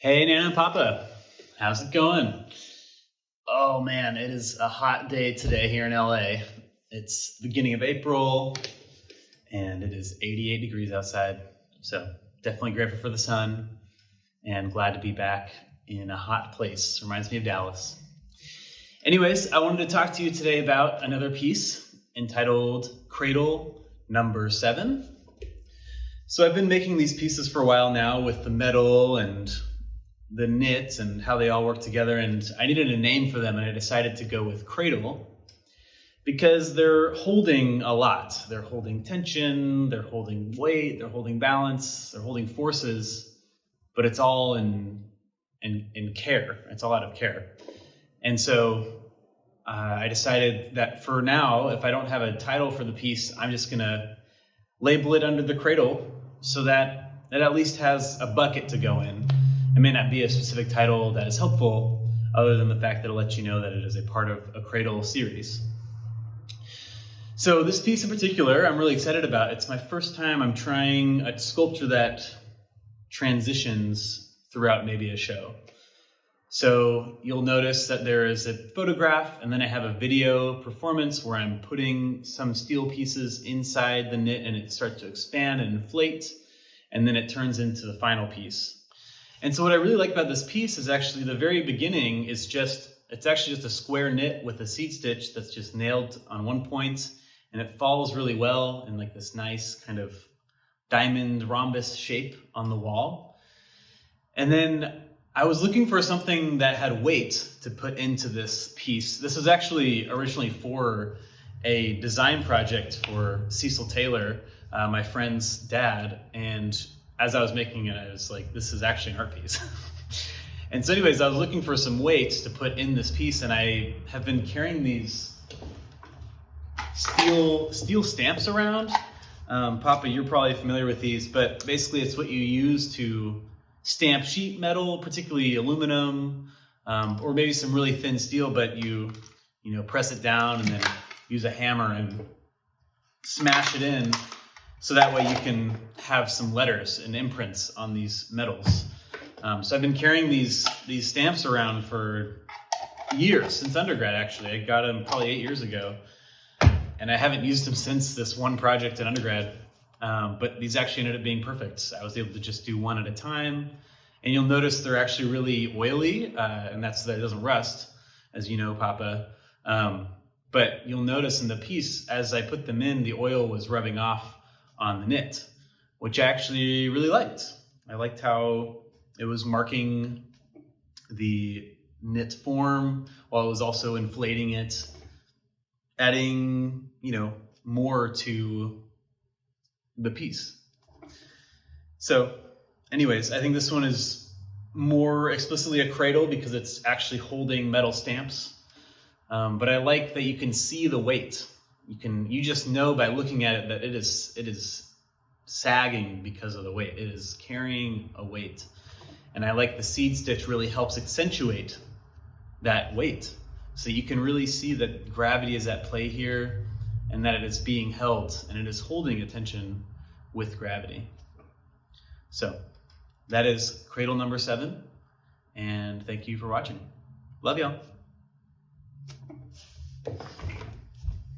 Hey, Nana and Poppa, how's it going? Oh man, it is a hot day today here in LA. It's the beginning of April and it is 88 degrees outside. So definitely grateful for the sun and glad to be back in a hot place. Reminds me of Dallas. Anyways, I wanted to talk to you today about another piece entitled Cradle number 7. So I've been making these pieces for a while now with the metal and the knit and how they all work together, and I needed a name for them, and I decided to go with Cradle because they're holding a lot. They're holding tension, they're holding weight, they're holding balance, they're holding forces, but it's all in care. It's all out of care. And so I decided that for now, if I don't have a title for the piece, I'm just gonna label it under the cradle so that it at least has a bucket to go in. It may not be a specific title that is helpful other than the fact that it'll let you know that it is a part of a Cradle series. So this piece in particular, I'm really excited about. It's my first time I'm trying a sculpture that transitions throughout maybe a show. So you'll notice that there is a photograph and then I have a video performance where I'm putting some steel pieces inside the knit and it starts to expand and inflate, and then it turns into the final piece. And so what I really like about this piece is actually the very beginning is it's actually just a square knit with a seed stitch that's just nailed on one point, and it falls really well in like this nice kind of diamond rhombus shape on the wall. And then I was looking for something that had weight to put into this piece. This was actually originally for a design project for Cecil Taylor, my friend's dad, and as I was making it, I was like, this is actually an art piece. And so anyways, I was looking for some weight to put in this piece, and I have been carrying these steel stamps around. Papa, you're probably familiar with these, but basically it's what you use to stamp sheet metal, particularly aluminum, or maybe some really thin steel, but you press it down and then use a hammer and smash it in. So that way you can have some letters and imprints on these metals. So I've been carrying these stamps around for years, since undergrad actually. I got them probably 8 years ago, and I haven't used them since this one project in undergrad. But these actually ended up being perfect. I was able to just do one at a time. And you'll notice they're actually really oily, and that's so that it doesn't rust, as you know, Papa. But you'll notice in the piece, as I put them in, the oil was rubbing off on the knit, which I actually really liked. I liked how it was marking the knit form while it was also inflating it, adding, more to the piece. So anyways, I think this one is more explicitly a cradle because it's actually holding metal stamps. But I like that you can see the weight. You just know by looking at it that it is sagging because of the weight. It is carrying a weight. And I like the seed stitch really helps accentuate that weight. So you can really see that gravity is at play here and that it is being held and it is holding attention with gravity. So that is Cradle number 7. And thank you for watching. Love y'all.